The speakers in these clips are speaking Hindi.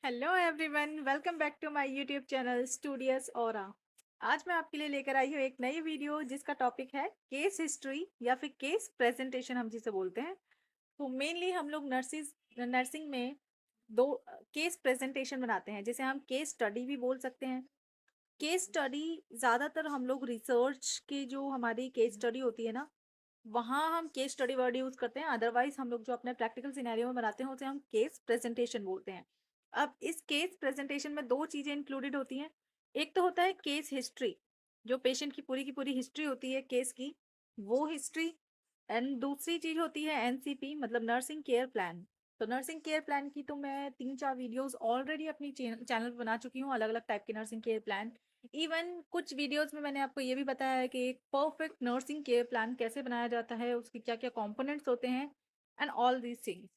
Hello everyone, welcome back to my YouTube channel studious aura. आज मैं आपके लिए लेकर आई हूँ एक नई वीडियो जिसका टॉपिक है केस हिस्ट्री या फिर केस प्रेजेंटेशन हम जिसे बोलते हैं। तो मेनली हम लोग नर्सिंग में दो केस प्रेजेंटेशन बनाते हैं, जिसे हम केस स्टडी भी बोल सकते हैं। केस स्टडी ज़्यादातर हम लोग रिसर्च की जो हमारी केस स्टडी होती है ना, वहाँ हम केस स्टडी वर्ड यूज करते हैं। अदरवाइज हम लोग जो अपने प्रैक्टिकल सिनेरियो में बनाते हैं उसे हम केस प्रेजेंटेशन बोलते हैं। अब इस केस प्रेजेंटेशन में दो चीजें इंक्लूडेड होती हैं। एक तो होता है केस हिस्ट्री, जो पेशेंट की पूरी हिस्ट्री होती है केस की, वो हिस्ट्री। एंड दूसरी चीज होती है एनसीपी, मतलब नर्सिंग केयर प्लान। तो नर्सिंग केयर प्लान की तो मैं 3-4 वीडियोस ऑलरेडी अपनी चैनल पर बना चुकी हूँ, अलग अलग टाइप के नर्सिंग केयर प्लान। इवन कुछ वीडियोस में मैंने आपको ये भी बताया है कि एक परफेक्ट नर्सिंग केयर प्लान कैसे बनाया जाता है, उसके क्या क्या कंपोनेंट्स होते हैं, एंड ऑल दीज थिंग्स।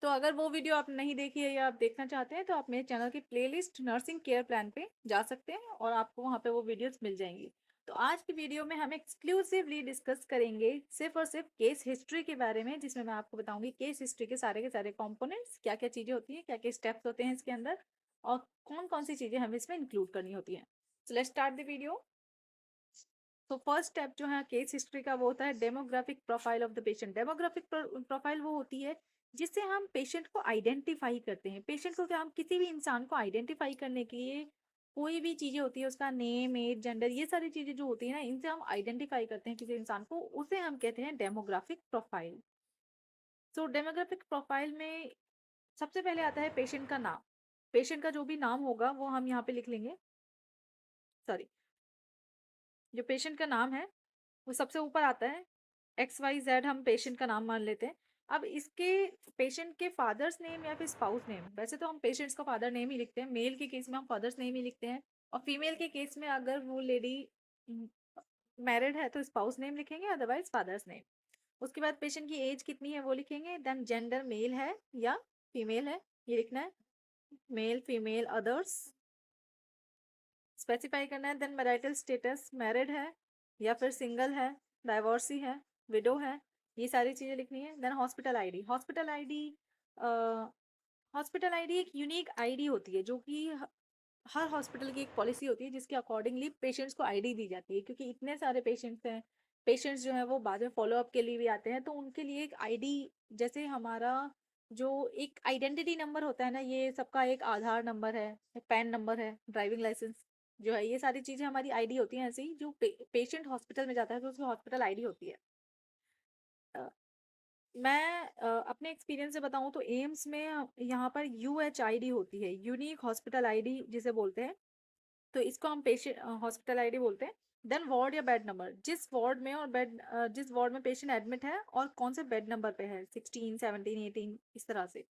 तो अगर वो वीडियो आप नहीं देखी है या आप देखना चाहते हैं तो आप मेरे चैनल की प्लेलिस्ट नर्सिंग केयर प्लान पे जा सकते हैं और आपको वहाँ पे वो वीडियोस मिल जाएंगी। तो आज की वीडियो में हम एक्सक्लूसिवली डिस्कस करेंगे सिर्फ और सिर्फ केस हिस्ट्री के बारे में, जिसमें मैं आपको बताऊंगी केस हिस्ट्री के सारे कंपोनेंट्स, क्या क्या चीज़ें होती हैं, क्या क्या स्टेप्स होते हैं इसके अंदर, और कौन कौन सी चीज़ें हमें इसमें इंक्लूड करनी होती हैं। So let's start the video. तो फर्स्ट स्टेप जो है केस हिस्ट्री का, वो होता है demographic profile of the patient. Demographic profile वो होती है जिससे हम पेशेंट को आइडेंटिफाई करते हैं। पेशेंट को क्या, हम किसी भी इंसान को आइडेंटिफाई करने के लिए कोई भी चीजें होती है, उसका नेम, एज, जेंडर, ये सारी चीजें जो होती है ना, इनसे हम आइडेंटिफाई करते हैं किसी इंसान को, उसे हम कहते हैं डेमोग्राफिक प्रोफाइल। सो डेमोग्राफिक प्रोफाइल में सबसे पहले आता है पेशेंट का नाम। पेशेंट का जो भी नाम होगा वो हम यहाँ पे लिख लेंगे। सॉरी, जो पेशेंट का नाम है वो सबसे ऊपर आता है। XYZ हम पेशेंट का नाम मान लेते हैं। अब इसके पेशेंट के फादर्स नेम या फिर स्पाउस नेम, वैसे तो हम पेशेंट्स का फादर नेम ही लिखते हैं, मेल के केस में हम फादर्स नेम ही लिखते हैं, और फीमेल के केस में अगर वो लेडी मैरिड है तो स्पाउस नेम लिखेंगे, अदरवाइज फादर्स नेम। उसके बाद पेशेंट की एज कितनी है वो लिखेंगे, देन जेंडर मेल है या फीमेल है ये लिखना है, मेल फीमेल अदर्स स्पेसिफाई करना है। देन मैरिटल स्टेटस, मैरिड है या फिर सिंगल है, डाइवोर्सी है, विडो है, ये सारी चीज़ें लिखनी है। Then hospital ID. Hospital ID एक यूनिक आईडी होती है, जो कि हर हॉस्पिटल की एक पॉलिसी होती है जिसके अकॉर्डिंगली पेशेंट्स को आईडी दी जाती है, क्योंकि इतने सारे पेशेंट्स हैं। पेशेंट्स जो है वो बाद में फॉलोअप के लिए भी आते हैं, तो उनके लिए एक आईडी, जैसे हमारा जो एक आइडेंटिटी नंबर होता है ना, ये सबका एक आधार नंबर है, पैन नंबर है, ड्राइविंग लाइसेंस जो है, ये सारी चीज़ें हमारी आईडी होती हैं। ऐसे ही जो पेशेंट हॉस्पिटल में जाता है तो उसकी हॉस्पिटल आईडी होती है। मैं अपने एक्सपीरियंस से बताऊं तो एम्स में यहाँ पर UHID होती है, यूनिक हॉस्पिटल आईडी जिसे बोलते हैं। तो इसको हम पेशेंट हॉस्पिटल आईडी बोलते हैं। देन वार्ड या बेड नंबर, जिस वार्ड में पेशेंट एडमिट है और कौन से बेड नंबर पे है, 16, 17, 18, इस तरह से,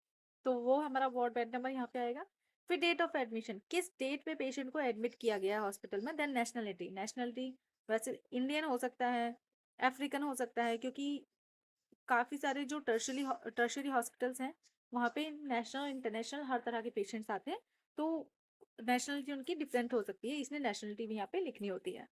तो वो हमारा वार्ड बेड नंबर यहाँ पे आएगा। फिर डेट ऑफ एडमिशन, किस डेट पे पेशेंट को एडमिट किया गया है हॉस्पिटल में। देन नेशनलिटी वैसे इंडियन हो सकता है, अफ्रीकन हो सकता है, क्योंकि काफ़ी सारे जो टर्शरी हॉस्पिटल्स हैं वहाँ पे नेशनल इंटरनेशनल हर तरह के पेशेंट्स आते हैं, तो नेशनलिटी उनकी डिफरेंट हो सकती है, इसलिए नेशनलिटी भी यहाँ पे लिखनी होती है।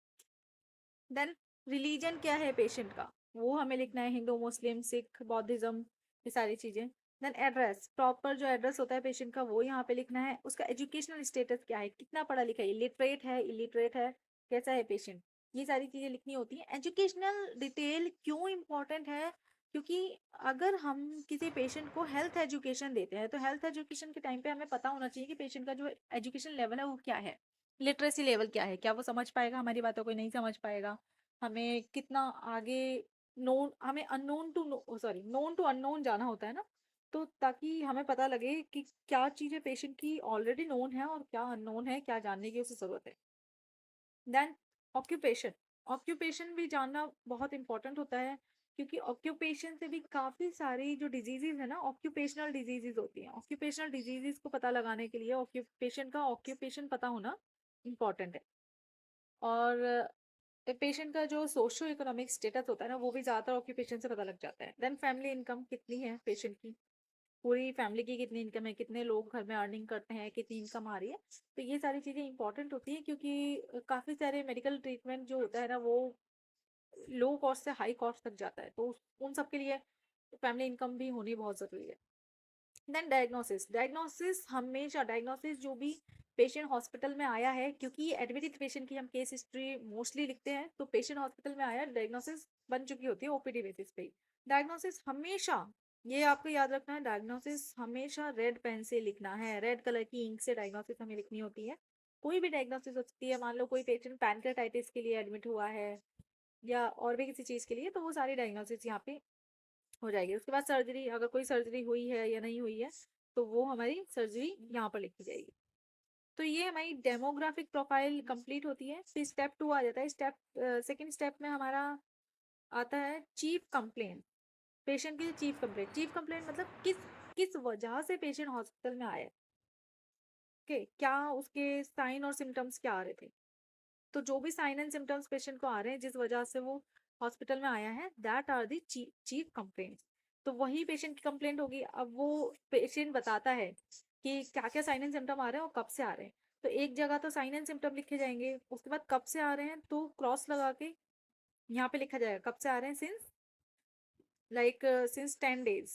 देन रिलीजन क्या है पेशेंट का, वो हमें लिखना है, हिंदू, मुस्लिम, सिख, बौद्धिज्म, ये सारी चीज़ें। देन एड्रेस, प्रॉपर जो एड्रेस होता है पेशेंट का वो यहाँ पे लिखना है। उसका एजुकेशनल स्टेटस क्या है, कितना पढ़ा लिखा है, लिटरेट है, इलिटरेट है, कैसा है पेशेंट, ये सारी चीज़ें लिखनी होती हैं। एजुकेशनल डिटेल क्यों इम्पोर्टेंट है, क्योंकि अगर हम किसी पेशेंट को हेल्थ एजुकेशन देते हैं तो हेल्थ एजुकेशन के टाइम पे हमें पता होना चाहिए कि पेशेंट का जो एजुकेशन लेवल है वो क्या है, लिटरेसी लेवल क्या है, क्या वो समझ पाएगा हमारी बातों को, नहीं समझ पाएगा, हमें कितना आगे नोन, हमें unknown to sorry known to unknown जाना होता है ना, तो ताकि हमें पता लगे कि क्या चीज़ें पेशेंट की ऑलरेडी नोन है और क्या अननोन है, क्या जानने की उसे ज़रूरत है। देन ऑक्यूपेशन, ऑक्यूपेशन भी जानना बहुत इंपॉर्टेंट होता है, क्योंकि ऑक्यूपेशन से भी काफ़ी सारी जो डिजीजेज है ना, ऑक्यूपेशनल डिजीजेज होती हैं। ऑक्यूपेशनल डिजीजेज को पता लगाने के लिए ऑक्यूपेशन का ऑक्यूपेशन पता होना इम्पॉर्टेंट है। और पेशेंट का जो सोशो इकोनॉमिक स्टेटस होता है ना, वो भी ज़्यादातर ऑक्यूपेशन से पता लग जाता है। देन फैमिली इनकम कितनी है पेशेंट की, पूरी फैमिली की कितनी इनकम है, कितने लोग घर में अर्निंग करते हैं, कितनी इनकम आ रही है। तो ये सारी चीज़ें इंपॉर्टेंट होती हैं, क्योंकि काफ़ी सारे मेडिकल ट्रीटमेंट जो होता है ना, वो लो कॉस्ट से हाई कॉस्ट तक जाता है, तो उन सब के लिए फैमिली इनकम भी होनी बहुत ज़रूरी है। देन डायग्नोसिस हमेशा डायग्नोसिस जो भी पेशेंट हॉस्पिटल में आया है, क्योंकि एडमिटेड पेशेंट की हम केस हिस्ट्री मोस्टली लिखते हैं, तो पेशेंट हॉस्पिटल में आया, डायग्नोसिस बन चुकी होती है ओपीडी बेसिस पे। डायग्नोसिस हमेशा, ये आपको याद रखना है, डायग्नोसिस हमेशा रेड पेन से लिखना है, रेड कलर की इंक से डायग्नोसिस हमें लिखनी होती है। कोई भी डायग्नोसिस हो सकती है, मान लो कोई पेशेंट पैनक्रेटाइटिस के लिए एडमिट हुआ है या और भी किसी चीज के लिए, तो वो सारी डायग्नोसिस यहाँ पे हो जाएगी। उसके बाद सर्जरी, अगर कोई सर्जरी हुई है या नहीं हुई है, तो वो हमारी सर्जरी यहाँ पर लिखी जाएगी। तो ये हमारी डेमोग्राफिक प्रोफाइल कंप्लीट होती है। फिर स्टेप 2 आ जाता है। सेकंड स्टेप में हमारा आता है चीफ कंप्लेंट। पेशेंट की चीफ कंप्लेंट, चीफ कंप्लेंट मतलब किस किस वजह से पेशेंट हॉस्पिटल में आया, ओके, क्या उसके साइन और सिम्टम्स क्या आ रहे थे। तो जो भी साइन एंड सिम्टम्स पेशेंट को आ रहे हैं, जिस वजह से वो हॉस्पिटल में आया है, that are the chief complaints. तो वही पेशेंट की कंप्लेंट होगी। अब वो पेशेंट बताता है कि क्या क्या साइन एंड सिम्टम आ रहे हैं और कब से आ रहे हैं। तो एक जगह तो साइन एंड सिम्टम लिखे जाएंगे, उसके बाद कब से आ रहे हैं तो क्रॉस लगा के यहाँ पे लिखा जाएगा कब से आ रहे हैं, सिंस सिंस 10 डेज,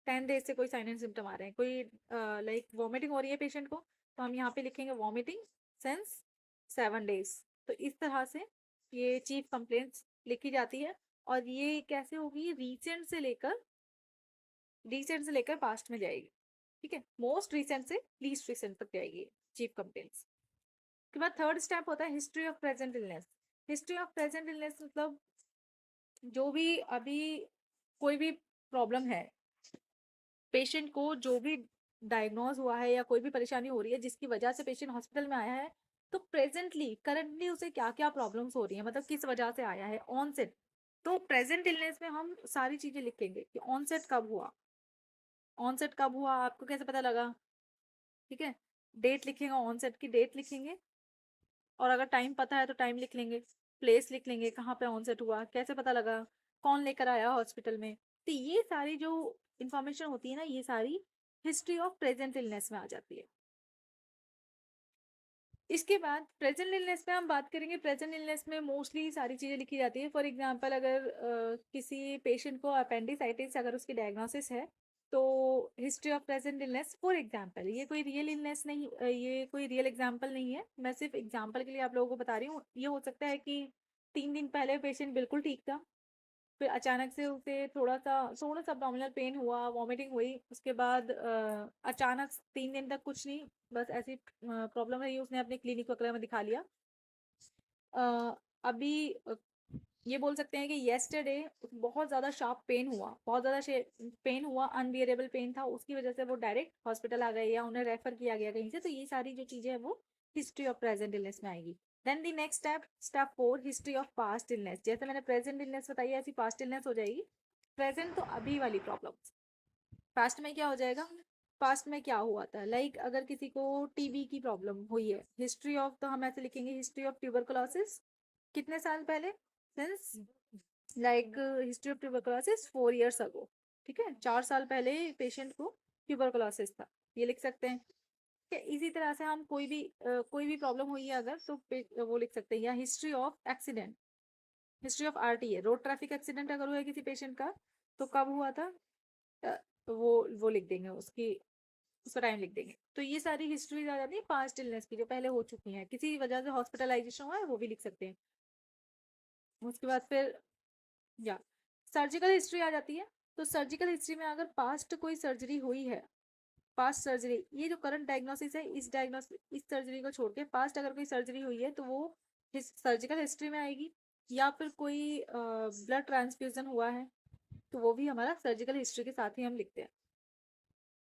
10 डेज से कोई साइन एंड सिम्टम आ रहे हैं। कोई वॉमिटिंग हो रही है पेशेंट को, तो हम यहाँ पे लिखेंगे वॉमिटिंग सिंस 7 डेज। तो इस तरह से ये चीफ कंप्लेंट्स लिखी जाती है। और ये कैसे होगी, रिसेंट से लेकर पास्ट में जाएगी, ठीक है, मोस्ट रिसेंट से लीस्ट रिसेंट तक जाएगी चीफ कंप्लेंट्स। उसके बाद थर्ड स्टेप होता है history of present illness. History of present illness मतलब जो भी अभी कोई भी प्रॉब्लम है पेशेंट को, जो भी डायग्नोज हुआ है या कोई भी परेशानी हो रही है जिसकी वजह से पेशेंट हॉस्पिटल में आया है, तो प्रेजेंटली करंटली उसे क्या क्या प्रॉब्लम्स हो रही है, मतलब किस वजह से आया है, ऑनसेट। तो प्रेजेंट इलनेस में हम सारी चीजें लिखेंगे कि ऑनसेट कब हुआ, ऑनसेट कब हुआ, आपको कैसे पता लगा, ठीक है, डेट लिखेंगे, ऑनसेट की डेट लिखेंगे। और अगर टाइम पता है तो टाइम लिख लेंगे, प्लेस लिख लेंगे, कहाँ पे ऑनसेट हुआ, कैसे पता लगा, कौन लेकर आया हॉस्पिटल में। तो ये सारी जो इंफॉर्मेशन होती है ना, ये सारी हिस्ट्री ऑफ प्रेजेंट इलनेस में आ जाती है। इसके बाद प्रेजेंट इलनेस में हम बात करेंगे। प्रेजेंट इलनेस में मोस्टली सारी चीज़ें लिखी जाती है। फॉर एग्जांपल अगर किसी पेशेंट को अपेंडिसाइटिस अगर उसकी डायग्नोसिस है, तो history of present illness, for example, ये कोई रियल इलनेस नहीं, ये कोई रियल एग्जांपल नहीं है, मैं सिर्फ एग्जांपल के लिए आप लोगों को बता रही हूँ। ये हो सकता है कि 3 दिन पहले पेशेंट बिल्कुल ठीक था, फिर अचानक से उसे थोड़ा सा abdominal पेन हुआ, वॉमिटिंग हुई, उसके बाद अचानक 3 दिन तक कुछ नहीं, बस ऐसी प्रॉब्लम रही, उसने अपने क्लिनिक वगैरह में दिखा लिया। अभी ये बोल सकते हैं कि येस्टरडे बहुत ज़्यादा शार्प पेन हुआ, बहुत ज़्यादा पेन हुआ, अनबियरेबल पेन था, उसकी वजह से वो डायरेक्ट हॉस्पिटल आ गए या उन्हें रेफर किया गया कहीं से। तो ये सारी जो चीज़ें हैं वो हिस्ट्री ऑफ प्रेजेंट इलनेस में आएगी। Then the next step, step 4, history of past illness. जैसे मैंने प्रेजेंट इलनेस बताई है, ऐसी पास्ट इलनेस हो जाएगी। प्रेजेंट तो अभी वाली प्रॉब्लम, पास्ट में क्या हो जाएगा, पास्ट में क्या हुआ था। अगर किसी को टीबी की प्रॉब्लम हुई है, हिस्ट्री ऑफ, तो हम ऐसे लिखेंगे हिस्ट्री ऑफ ट्यूबरकुलोसिस कितने साल पहले, since history of tuberculosis 4 years अगो, ठीक है, 4 साल पहले पेशेंट को ट्यूबरकुलोसिस था, ये लिख सकते हैं। ठीक है, इसी तरह से हम कोई भी प्रॉब्लम हुई है अगर, तो वो लिख सकते हैं। या history of accident, history of RTA, road traffic accident अगर हुआ है किसी पेशेंट का, तो कब हुआ था, तो वो लिख देंगे, उसका टाइम लिख देंगे। तो ये सारी हिस्ट्रीज आ जाती है पास्ट इलनेस की, जो पहले हो चुकी हैं, किसी वजह से हॉस्पिटलाइजेशन हुआ है वो भी लिख सकते हैं। उसके बाद फिर या सर्जिकल हिस्ट्री आ जाती है। तो सर्जिकल हिस्ट्री में अगर पास्ट कोई सर्जरी हुई है, पास्ट सर्जरी, ये जो करंट डायग्नोसिस है, इस सर्जरी को छोड़ के पास्ट अगर कोई सर्जरी हुई है, तो वो सर्जिकल हिस्ट्री में आएगी। या फिर कोई ब्लड ट्रांसफ्यूजन हुआ है, तो वो भी हमारा सर्जिकल हिस्ट्री के साथ ही हम लिखते हैं।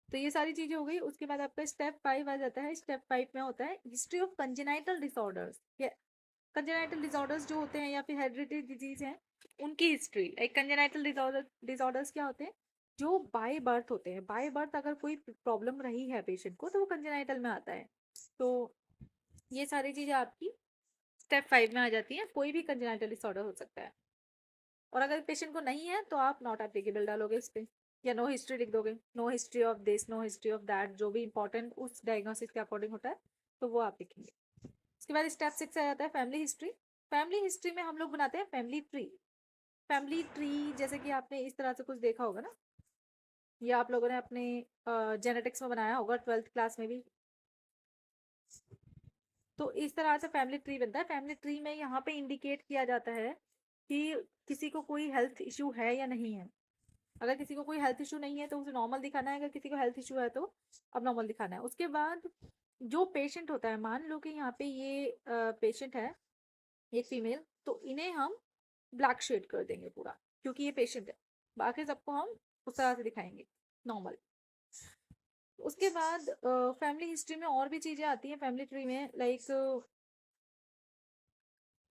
तो ये सारी चीजें हो गई। उसके बाद आपका स्टेप 5 आ जाता है। स्टेप 5 में होता है history of congenital disorders. Congenital disorders जो होते हैं या फिर हेरिडिटरी डिजीज हैं, उनकी हिस्ट्री। कंजेनाइटल डिसऑर्डर्स क्या होते हैं, जो बाय बर्थ होते हैं। बाय बर्थ अगर कोई प्रॉब्लम रही है पेशेंट को, तो वो कंजेनाइटल में आता है। तो ये सारी चीजें आपकी स्टेप 5 में आ जाती हैं। कोई भी कंजेनाइटल डिसऑर्डर हो सकता है। और अगर पेशेंट को नहीं है, तो आप नॉट एप्लीकेबल डालोगे इस पे, या नो हिस्ट्री लिख दोगे, no history of this, no history of that, जो भी इंपॉर्टेंट उस डायग्नोसिस के अकॉर्डिंग होता है, तो वो आप लिखेंगे। उसके बाद स्टेप 6 आ जाता है फैमिली हिस्ट्री। फैमिली हिस्ट्री में हम लोग बनाते हैं फैमिली ट्री। फैमिली ट्री जैसे कि आपने इस तरह से कुछ देखा होगा ना, ये आप लोगों ने अपने जेनेटिक्स में बनाया होगा 12th क्लास में भी। तो इस तरह से फैमिली ट्री बनता है। फैमिली ट्री में यहाँ पे इंडिकेट किया जाता है कि किसी को कोई हेल्थ इशू है या नहीं है। अगर किसी को कोई हेल्थ इशू नहीं है तो उसे नॉर्मल दिखाना है, अगर किसी को हेल्थ इशू है तो अब नॉर्मल दिखाना है। उसके बाद जो पेशेंट होता है, मान लो कि यहाँ पे ये पेशेंट है, एक फीमेल, तो इन्हें हम ब्लैक शेड कर देंगे पूरा, क्योंकि ये पेशेंट है। बाकी सबको हम उस तरह से दिखाएंगे नॉर्मल। उसके बाद फैमिली हिस्ट्री में और भी चीजें आती हैं फैमिली ट्री में, लाइक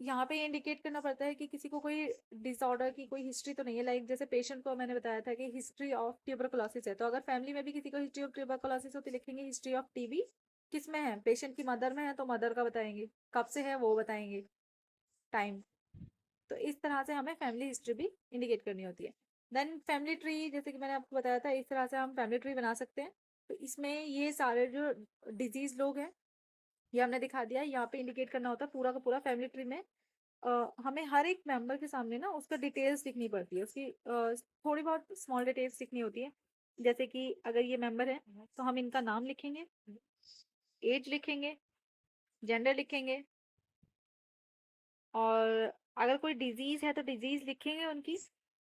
यहाँ पे इंडिकेट करना पड़ता है कि किसी को कोई डिसऑर्डर की कोई हिस्ट्री तो नहीं है। लाइक जैसे पेशेंट को मैंने बताया था कि हिस्ट्री ऑफ ट्यूबरकुलोसिस है, तो अगर फैमिली में भी किसी को हिस्ट्री ऑफ ट्यूबरकुलोसिस हो तो लिखेंगे हिस्ट्री ऑफ टीबी। किस में है, पेशेंट की मदर में है तो मदर का बताएंगे, कब से है वो बताएंगे, टाइम। तो इस तरह से हमें फैमिली हिस्ट्री भी इंडिकेट करनी होती है। देन फैमिली ट्री, जैसे कि मैंने आपको बताया था, इस तरह से हम फैमिली ट्री बना सकते हैं। तो इसमें ये सारे जो डिजीज लोग हैं ये हमने दिखा दिया। यहाँ पे इंडिकेट करना होता है पूरा का पूरा फैमिली ट्री में। हमें हर एक मेंबर के सामने ना उसका डिटेल्स लिखनी पड़ती है, उसकी थोड़ी बहुत स्मॉल डिटेल्स लिखनी होती है। जैसे कि अगर ये मेंबर है तो हम इनका नाम लिखेंगे, एज लिखेंगे, जेंडर लिखेंगे, और अगर कोई डिजीज है तो डिजीज लिखेंगे उनकी।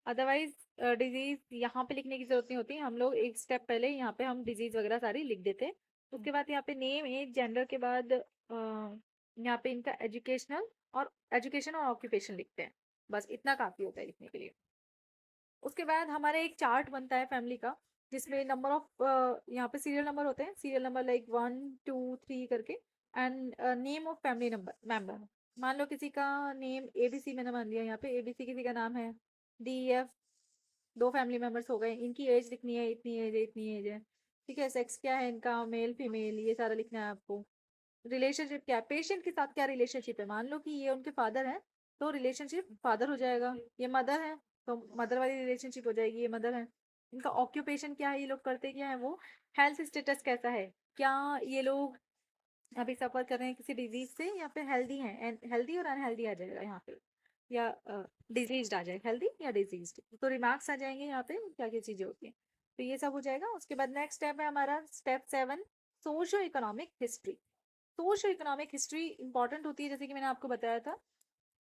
अदरवाइज डिजीज यहाँ पे लिखने की जरूरत नहीं होती, हम लोग एक स्टेप पहले यहाँ पे हम डिजीज वगैरह सारी लिख देते हैं। उसके बाद यहाँ पे नेम, एज, जेंडर के बाद यहाँ पे इनका एजुकेशन और ऑक्यूपेशन लिखते हैं। बस इतना काफी होता है लिखने के लिए। उसके बाद हमारा एक चार्ट बनता है फैमिली का, जिसमें नंबर ऑफ यहाँ पे सीरियल नंबर होते हैं, सीरियल नंबर लाइक 1 2 3 करके, and name of family number member. मान लो किसी का नेम एबीसी मैंने मान लिया, यहाँ पे एबीसी किसी का नाम है, डीएफ दो फैमिली मेंबर्स हो गए, इनकी एज लिखनी है, इतनी एज है, इतनी एज है। ठीक है, सेक्स क्या है इनका, मेल फीमेल, ये सारा लिखना है आपको। रिलेशनशिप क्या है, पेशेंट के साथ क्या रिलेशनशिप है, मान लो कि ये उनके फादर हैं तो रिलेशनशिप फादर हो जाएगा। ये मदर है तो मदर वाली रिलेशनशिप हो जाएगी, ये मदर है। इनका ऑक्यूपेशन क्या है, ये लोग करते क्या है वो, हेल्थ स्टेटस कैसा है, क्या ये लोग अभी सफर कर रहे हैं किसी डिजीज से या फिर हेल्दी हैं, हेल्दी और अनहेल्दी आ जाएगा यहाँ पे, या डिजीज आ जाएगा, हेल्दी या डिजीज। तो रिमार्क्स आ जाएंगे यहाँ पे क्या क्या चीजें होती हैं। तो ये सब हो जाएगा। उसके बाद नेक्स्ट स्टेप है हमारा step 7, socio economic history. Socio economic history important होती है, जैसे कि मैंने आपको बताया था।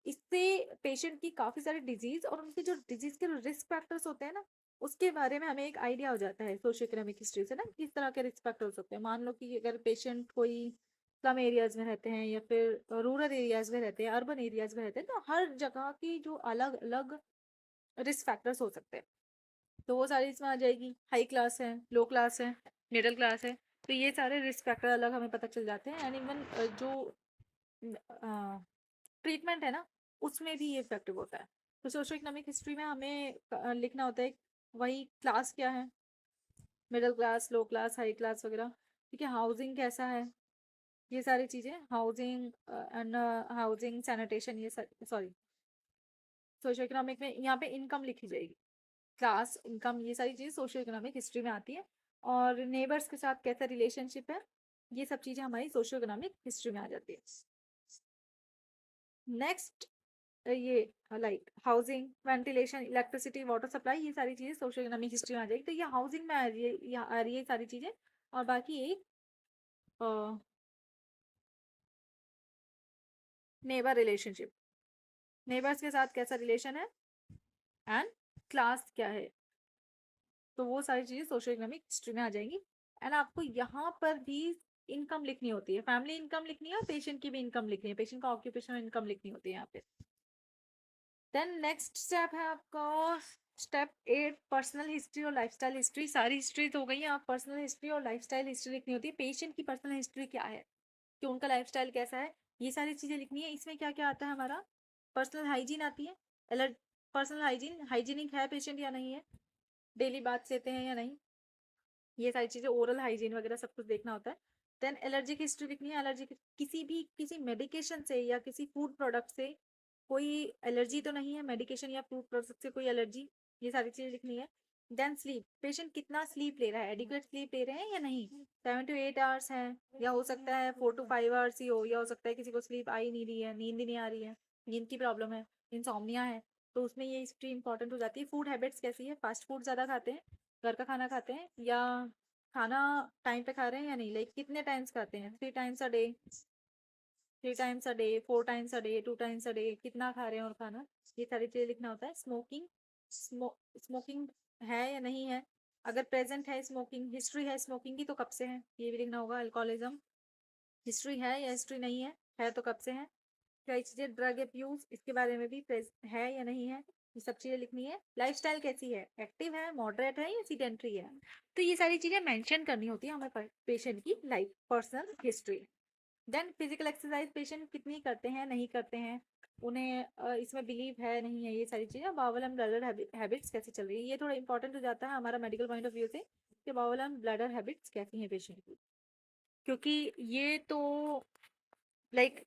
इससे पेशेंट की काफी सारी डिजीज और उनके जो डिजीज के रिस्क फैक्टर्स होते हैं ना, उसके बारे में हमें एक आइडिया हो जाता है सोशो इकोनॉमिक हिस्ट्री से ना, किस तरह के रिस्क फैक्टर्स होते हैं। मान लो कि अगर पेशेंट कोई स्लम एरियाज में रहते हैं या फिर रूरल एरियाज में रहते हैं, अर्बन एरियाज में रहते हैं, तो हर जगह की जो अलग अलग रिस्क फैक्टर्स हो सकते हैं, तो वो सारी इसमें आ जाएगी। हाई क्लास है, लो क्लास है, मिडिल क्लास है, तो ये सारे रिस्क फैक्टर अलग हमें पता चल जाते हैं। एंड इवन जो ट्रीटमेंट है ना, उसमें भी ये इफेक्टिव होता है। तो सोशो इकोनॉमिक हिस्ट्री में हमें लिखना होता है वही क्लास क्या है, मिडिल क्लास, लो क्लास, हाई क्लास वगैरह। ठीक है, हाउसिंग कैसा है, ये सारी चीजें, हाउसिंग एंड हाउसिंग सैनिटेशन, ये सॉरी, सोशो इकोनॉमिक में यहाँ पे इनकम लिखी जाएगी, क्लास, इनकम, ये सारी चीजें सोशो इकोनॉमिक हिस्ट्री में आती है। और नेबर्स के साथ कैसा रिलेशनशिप है, ये सब चीजें हमारी सोशो इकोनॉमिक हिस्ट्री में आ जाती है। नेक्स्ट ये like housing, ventilation, electricity, water supply, ये सारी चीजें सोशल इकोनॉमिक हिस्ट्री में आ जाएगी। तो ये हाउसिंग में आ रही है, यहाँ आ रही है सारी चीजें। और बाकी एक नेबर रिलेशनशिप, नेबर्स के साथ कैसा रिलेशन है, एंड क्लास क्या है, तो वो सारी चीजें सोशल इकोनॉमिक हिस्ट्री में आ जाएंगी। एंड आपको यहाँ पर भी इनकम लिखनी होती है, फैमिली इनकम लिखनी है और पेशेंट की भी इनकम लिखनी है, पेशेंट का ऑक्यूपेशनल इनकम लिखनी होती है यहाँ पे। देन नेक्स्ट स्टेप है आपका स्टेप 8, पर्सनल हिस्ट्री और लाइफस्टाइल हिस्ट्री। सारी हिस्ट्री तो हो गई है, आप पर्सनल हिस्ट्री और लाइफस्टाइल हिस्ट्री लिखनी होती है। पेशेंट की पर्सनल हिस्ट्री क्या है, कि उनका लाइफस्टाइल कैसा है, ये सारी चीजें लिखनी है। इसमें क्या क्या आता है हमारा, पर्सनल हाइजीन आती है, अलर्ट, पर्सनल हाइजीन, हाइजीनिक है पेशेंट या नहीं है, डेली बात लेते हैं या नहीं, ये सारी चीजें, ओरल हाइजीन वगैरह सब कुछ देखना होता है। देन एलर्जिक हिस्ट्री लिखनी है, एलर्जी किसी मेडिकेशन से या किसी फूड प्रोडक्ट से कोई एलर्जी तो नहीं है, मेडिकेशन या फूड प्रोडक्ट से कोई एलर्जी, ये सारी चीजें लिखनी है। देन स्लीप, पेशेंट कितना स्लीप ले रहा है, एडिक्वेट स्लीप ले रहे हैं या नहीं, 7 to 8 आवर्स है, या हो सकता है 4 to 5 आवर्स ही हो, या हो सकता है किसी को स्लीप आ ही नहीं रही है, नींद ही नहीं आ रही है, नींद की प्रॉब्लम है, इंसोम्निया है, तो उसमें ये हिस्ट्री इंपॉर्टेंट हो जाती है। फूड हैबिट्स कैसी है, फास्ट फूड ज्यादा खाते हैं घर का खाना खाते हैं, या खाना टाइम पे खा रहे हैं या नहीं, लाइक कितने टाइम्स खाते हैं, 3 times a day, 3 times a day, 4 times a day, 2 times a day, कितना खा रहे हैं और खाना, ये सारी चीजें लिखना होता है। स्मोकिंग, स्मोकिंग है या नहीं है, अगर प्रेजेंट है स्मोकिंग, हिस्ट्री है स्मोकिंग की तो कब से है, ये भी लिखना होगा। अल्कोहलिज्म, हिस्ट्री है या हिस्ट्री नहीं है तो कब से है। कई चीजें, ड्रग अब्यूज, इसके बारे में भी है या नहीं है, ये सब चीजें लिखनी है। लाइफस्टाइल कैसी है, एक्टिव है, मॉडरेट है या सीडेंट्री है, तो ये सारी चीजें मेंशन करनी होती है हमें पेशेंट की life personal history. Then physical exercise patient कितनी करते हैं नहीं करते हैं, उन्हें इसमें बिलीव है नहीं है, ये सारी चीजें। बाउल एंड ब्लडर हैबिट्स कैसी चल रही है, ये थोड़ा इंपॉर्टेंट हो जाता है हमारा मेडिकल पॉइंट ऑफ व्यू से, कि बाउल एंड ब्लडर हैबिट्स कैसी हैं पेशेंट की, क्योंकि ये तो लाइक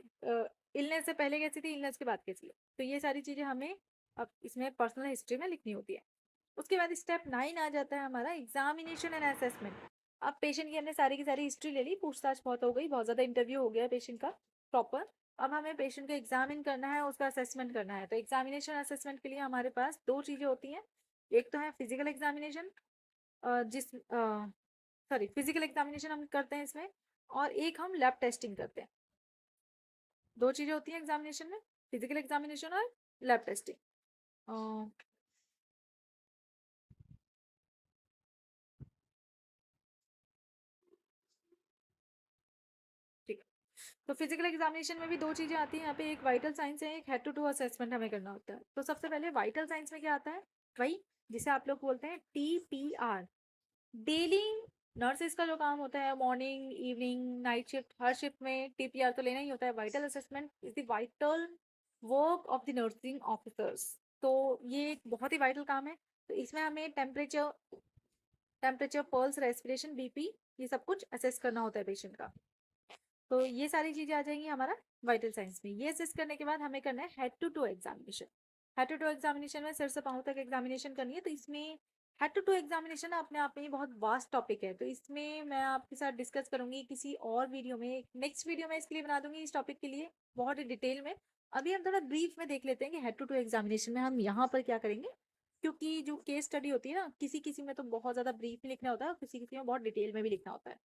इलनेस से पहले कैसी थी, इलनेस के बाद कैसी है, तो ये सारी चीजें हमें अब इसमें पर्सनल हिस्ट्री में लिखनी होती है। उसके बाद स्टेप 9 आ जाता है हमारा एग्जामिनेशन एंड असेसमेंट। अब पेशेंट की हमने सारी की सारी हिस्ट्री ले ली, पूछताछ बहुत हो गई, बहुत ज्यादा इंटरव्यू हो गया पेशेंट का प्रॉपर। अब हमें पेशेंट को एग्जामिन करना है, उसका असेसमेंट करना है। तो एग्जामिनेशन असेसमेंट के लिए हमारे पास दो चीजें होती हैं, एक तो है फिजिकल एग्जामिनेशन, जिस सॉरी फिजिकल एग्जामिनेशन हम करते हैं इसमें, और एक हम लैब टेस्टिंग करते हैं। दो चीजें होती हैं एग्जामिनेशन में, फिजिकल एग्जामिनेशन और लैब टेस्टिंग। ठीक है, तो फिजिकल एग्जामिनेशन में भी दो चीजें आती हैं यहाँ पे, एक वाइटल साइंस है, एक हेड टू टू असेसमेंट हमें करना होता है। तो सबसे पहले वाइटल साइंस में क्या आता है, वही जिसे आप लोग बोलते हैं TPR, डेली नर्सेज का जो काम होता है, मॉर्निंग इवनिंग नाइट शिफ्ट, हर शिफ्ट में TPR तो लेना ही होता है। Vital assessment is the vital work of the nursing officers, तो ये एक बहुत ही वाइटल काम है। तो इसमें हमें टेम्परेचर, पल्स, रेस्पिरेशन, BP, ये सब कुछ असेस करना होता है पेशेंट का। तो ये सारी चीजें आ जाएंगी हमारा वाइटल साइंस में। ये असेस करने के बाद हमें करना है head to toe examination. Head to toe examination में सिर से पांव तक एग्जामिनेशन करनी है। तो इसमें हेड टू टू एग्जामिनेशन अपने आप में ही बहुत वास्ट टॉपिक है, तो इसमें मैं आपके साथ डिस्कस करूंगी किसी और वीडियो में, नेक्स्ट वीडियो में इसके लिए बना दूंगी इस टॉपिक के लिए बहुत ही डिटेल में। अभी हम थोड़ा ब्रीफ में देख लेते हैं कि हेड टू टू एग्जामिनेशन में हम यहाँ पर क्या करेंगे, क्योंकि जो केस स्टडी होती है ना, किसी किसी में तो बहुत ज्यादा ब्रीफ में लिखना होता है और किसी किसी में बहुत डिटेल में भी लिखना होता है,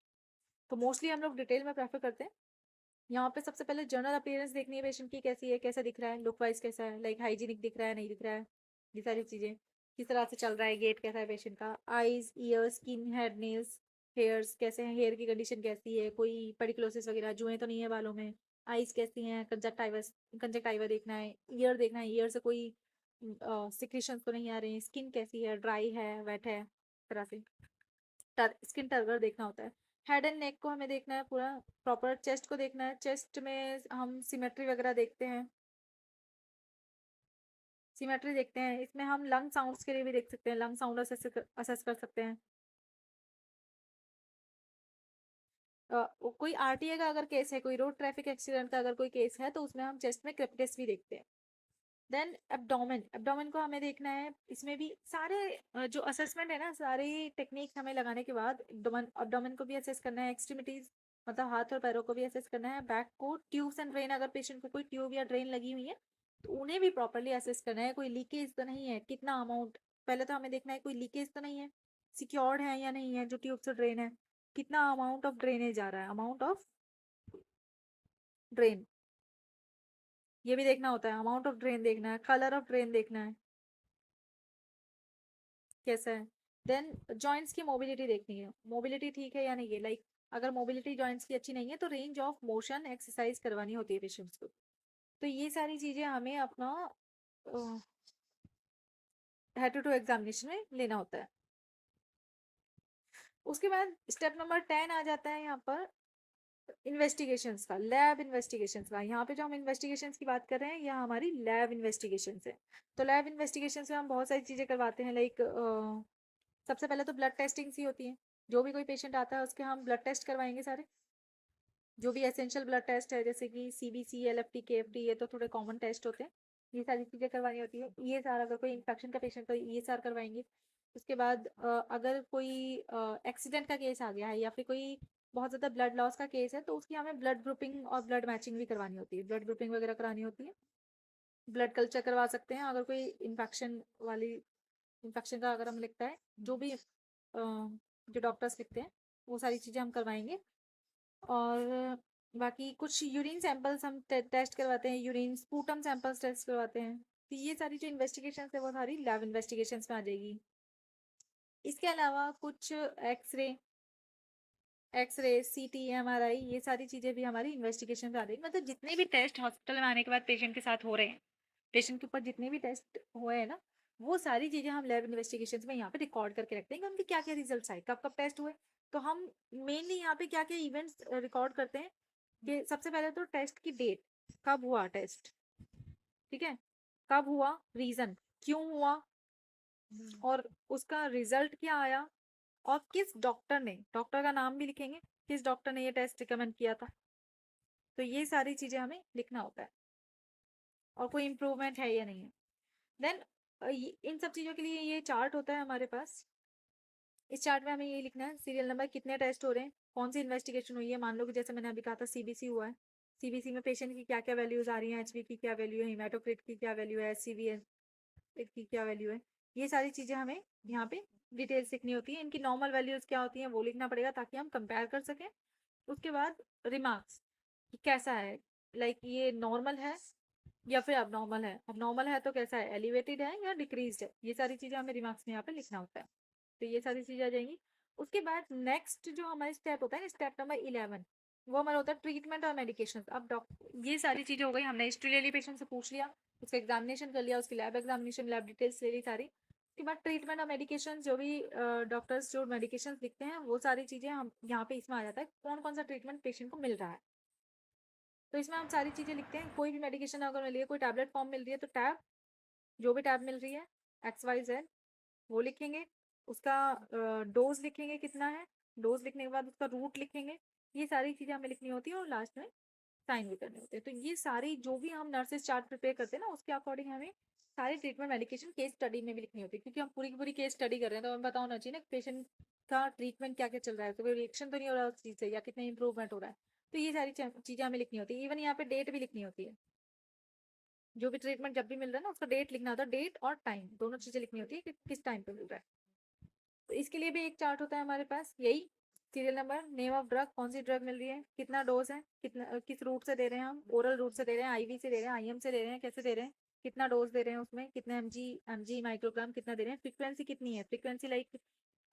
तो मोस्टली हम लोग डिटेल में प्रेफर करते हैं। यहाँ पे सबसे पहले जनरल अपीयरेंस देखनी है पेशेंट की, कैसी है, कैसा दिख रहा है, लुक वाइज कैसा है, लाइक हाइजीनिक दिख रहा है नहीं दिख रहा है, ये सारी चीजें। किस तरह से चल रहा है, गेट कैसा है पेशेंट का, eyes, year, skin, head, nails, hairs कैसे हैं, हेयर की कंडीशन कैसी है, कोई पेडिकुलोसिस वगैरह जुएं तो नहीं है बालों में, आईज कैसी हैं, कंजक्टाइवस, कंजक्टाइवा देखना है, ईयर देखना है, ईयर से कोई सिक्रीशन तो नहीं आ रहे हैं, स्किन कैसी है, ड्राई है, वेट है, इस तरह से स्किन टर्गर देखना होता है। हेड एंड नेक को हमें देखना है पूरा प्रॉपर, चेस्ट को देखना है, चेस्ट में हम सिमेट्री वगैरह देखते हैं, सिमेट्री देखते हैं। इसमें हम लंग साउंड्स के लिए भी देख सकते हैं, लंग साउंड असेस कर सकते हैं। कोई RTA का अगर केस है, कोई रोड ट्रैफिक एक्सीडेंट का अगर कोई केस है, तो उसमें हम चेस्ट में क्रेपिटेस भी देखते हैं। देन एब्डोमेन, एब्डोमेन को हमें देखना है, इसमें भी सारे जो असेसमेंट है ना, सारी टेक्निक्स हमें लगाने के बाद एब्डोमेन, एब्डोमेन को भी असेस करना है, एक्सट्रीमिटीज मतलब हाथ और पैरों को भी असेस करना है, बैक को, ट्यूब्स एंड ड्रेन, अगर पेशेंट को कोई ट्यूब या ड्रेन लगी हुई है तो उन्हें भी प्रॉपरली असेस करना है, कोई लीकेज तो नहीं है, कितना अमाउंट, पहले तो हमें देखना है कोई लीकेज तो नहीं है, सिक्योर्ड है या नहीं है जो ट्यूब से ड्रेन है, कितना अमाउंट ऑफ ड्रेनेज आ रहा है, अमाउंट ऑफ ड्रेन, ये भी देखना होता है। अमाउंट ऑफ ड्रेन देखना है, कलर ऑफ ड्रेन देखना है कैसा है। देन जॉइंट्स की मोबिलिटी देखनी है, मोबिलिटी ठीक है या नहीं है, लाइक अगर मोबिलिटी जॉइंट्स की अच्छी नहीं है तो रेंज ऑफ मोशन एक्सरसाइज करवानी होती है पेशेंट्स को। तो ये सारी चीजें हमें अपना हेड टू टू एग्जामिनेशन में लेना होता है। उसके बाद स्टेप नंबर 10 आ जाता है यहाँ पर इन्वेस्टिगेशंस का, लैब इन्वेस्टिगेशंस का। यहाँ पे जो हम इन्वेस्टिगेशंस की बात कर रहे हैं, यह हमारी लैब इन्वेस्टिगेशंस है। तो लैब इन्वेस्टिगेशंस में हम बहुत सारी चीजें करवाते हैं, लाइक सबसे पहले तो ब्लड टेस्टिंग ही होती है। जो भी कोई पेशेंट आता है उसके हम ब्लड टेस्ट करवाएंगे सारे, जो भी एसेंशियल ब्लड टेस्ट है, जैसे कि CBC, LFT, KFT, ये तो थोड़े कॉमन टेस्ट होते हैं, ये सारी चीज़ें करवानी होती है। ये सारा अगर कोई इन्फेक्शन का पेशेंट तो ये सारा करवाएंगे। उसके बाद अगर कोई एक्सीडेंट का केस आ गया है या फिर कोई बहुत ज़्यादा ब्लड लॉस का केस है, तो उसकी हमें ब्लड ग्रुपिंग और ब्लड मैचिंग भी करवानी होती है, ब्लड ग्रुपिंग वगैरह करानी होती है। ब्लड कल्चर करवा सकते हैं अगर कोई इन्फेक्शन का अगर हम लिखता है, जो भी जो डॉक्टर्स लिखते हैं वो सारी चीज़ें हम करवाएंगे। और बाकी कुछ यूरिन सैंपल्स हम टेस्ट करवाते हैं, यूरिन स्पूटम सैंपल्स टेस्ट करवाते हैं। तो ये सारी जो इन्वेस्टिगेशन है वो सारी लैब इन्वेस्टिगेशंस में आ जाएगी। इसके अलावा कुछ एक्सरे सीटी एमआरआई ये सारी चीज़ें भी हमारी इन्वेस्टिगेशन में आ रही है। मतलब जितने भी टेस्ट हॉस्पिटल में आने के बाद पेशेंट के साथ हो रहे हैं, पेशेंट के ऊपर जितने भी टेस्ट हुए हैं ना, वो सारी चीज़ें हम लैब इन्वेस्टिगेशन में यहाँ पे रिकॉर्ड करके रखते हैं कि उनके क्या क्या रिजल्ट आए, कब कब टेस्ट हुए। तो हम मेनली यहाँ पे क्या क्या इवेंट्स रिकॉर्ड करते हैं कि सबसे पहले तो टेस्ट की डेट, कब हुआ टेस्ट, ठीक है, कब हुआ, रीजन क्यों हुआ, और उसका रिजल्ट क्या आया, और किस डॉक्टर ने, डॉक्टर का नाम भी लिखेंगे, किस डॉक्टर ने ये टेस्ट रिकमेंड किया था। तो ये सारी चीजें हमें लिखना होता है, और कोई इम्प्रूवमेंट है या नहीं है। देन इन सब चीजों के लिए ये चार्ट होता है हमारे पास। इस चार्ट में हमें ये लिखना है सीरियल नंबर, कितने टेस्ट हो रहे हैं, कौन सी इन्वेस्टिगेशन हुई है। मान लो कि जैसे मैंने अभी कहा था सीबीसी हुआ है, सीबीसी में पेशेंट की क्या क्या वैल्यूज आ रही हैं, एचबी की क्या वैल्यू है, हिमेटोक्रिट की क्या वैल्यू है, एचसीवी की क्या वैल्यू है। ये सारी चीजें हमें यहाँ पे डिटेल्स लिखनी होती है। इनकी नॉर्मल वैल्यूज क्या होती हैं वो लिखना पड़ेगा ताकि हम कंपेयर कर सकें। उसके बाद रिमार्क्स कि कैसा है, लाइक ये नॉर्मल है या फिर अब नॉर्मल है, अब नॉर्मल है तो कैसा है, एलिवेटेड है या डिक्रीज है। ये सारी चीजें हमें रिमार्क्स में यहाँ पे लिखना होता है। तो ये सारी चीजें आ जाएंगी। उसके बाद नेक्स्ट जो हमारे स्टेप होता है, स्टेप नंबर 11, वो हमारा होता है ट्रीटमेंट और मेडिकेशन। अब डॉक्टर, ये सारी चीजें हो गई, हमने हिस्ट्री ले ली, पेशेंट से पूछ लिया, उसका एग्जामिनेशन कर लिया, उसकी लैब एग्जामिनेशन, लैब डिटेल्स ले ली सारी। उसके बाद ट्रीटमेंट और मेडिकेशन, जो भी डॉक्टर्स जो मेडिकेशन लिखते हैं वो सारी चीजें हम यहाँ पे इसमें आ जाता है, कौन कौन सा ट्रीटमेंट पेशेंट को मिल रहा है। तो इसमें हम सारी चीजें लिखते हैं। कोई भी मेडिकेशन अगर मिल रही है, कोई टैबलेट फॉर्म मिल रही है, तो टैब, जो भी टैब मिल रही है, XYZ, वो लिखेंगे। उसका डोज लिखेंगे कितना है, डोज लिखने के बाद उसका रूट लिखेंगे। ये सारी चीजें हमें लिखनी होती है और लास्ट में साइन भी करने होते हैं। तो ये सारी जो भी हम नर्सेस चार्ट प्रिपेयर करते हैं ना, उसके अकॉर्डिंग हमें सारी ट्रीटमेंट मेडिकेशन केस स्टडी में भी लिखनी होती है, क्योंकि हम पूरी की पूरी केस स्टडी कर रहे हैं तो हमें पता होना चाहिए ना पेशेंट का ट्रीटमेंट क्या क्या चल रहा है, तो कोई रिएक्शन तो नहीं हो रहा उस चीज से, या कितना इंप्रूवमेंट हो रहा है। तो ये सारी चीजें हमें लिखनी होती है। इवन यहाँ पे डेट भी लिखनी होती है, जो भी ट्रीटमेंट जब भी मिल रहा है ना उसका डेट लिखना होता है, डेट और टाइम दोनों चीजें लिखनी होती है कि किस टाइम पे मिल रहा है। तो इसके लिए भी एक चार्ट होता है हमारे पास, यही serial number, name of drug, कौन सी ड्रग मिल रही है, कितना डोज है, कितना किस रूट से दे रहे हैं, हम ओरल रूट से दे रहे हैं, आईवी से दे रहे हैं, आईएम से दे रहे हैं, कैसे दे रहे हैं, कितना डोज दे रहे हैं, उसमें कितने एमजी माइक्रोग्राम कितना दे रहे हैं, फ्रीक्वेंसी कितनी है, फ्रीक्वेंसी लाइक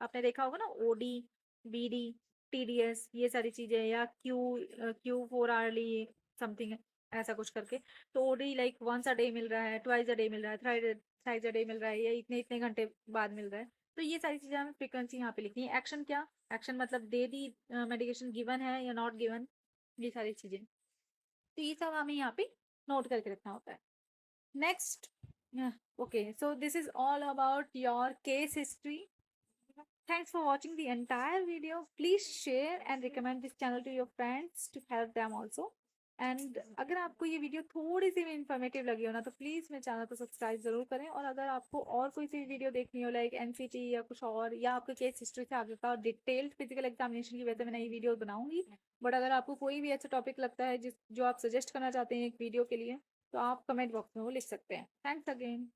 आपने देखा होगा ना, ओडी, बीडी, टीडीएस, ये सारी चीजें, या Q4 आरली समथिंग ऐसा कुछ करके। तो OD like once a day मिल रहा है, ट्वाइस अ डे मिल रहा है, थ्राइस अ डे मिल रहा है, या इतने इतने घंटे बाद मिल रहा है। तो ये सारी चीजें हमें फ्रीक्वेंसी यहाँ पे लिखनी है। एक्शन क्या, एक्शन मतलब दे दी मेडिकेशन गिवन है या नॉट गिवन, ये सारी चीजें। तो ये सब हमें यहाँ पे नोट करके रखना होता है। Next, okay, so this is all about your case history. Thanks for watching the entire video. Please share and recommend this channel to your friends to help them also. And अगर आपको ये वीडियो थोड़ी सी भी इन्फॉर्मेटिव लगी हो ना, तो प्लीज़ मेरे चैनल को सब्सक्राइब जरूर करें। और अगर आपको और कोई सी वीडियो देखनी हो, लाइक एनसीटी या कुछ और, या आपके केस हिस्ट्री से आगे का डिटेल्ड फिजिकल एग्जामिनेशन की वजह से मैं नई वीडियो बनाऊंगी। बट अगर आपको कोई भी अच्छा टॉपिक लगता है जिस जो आप सजेस्ट करना चाहते हैं एक वीडियो के लिए, तो आप कमेंट बॉक्स में वो लिख सकते हैं। Thanks again.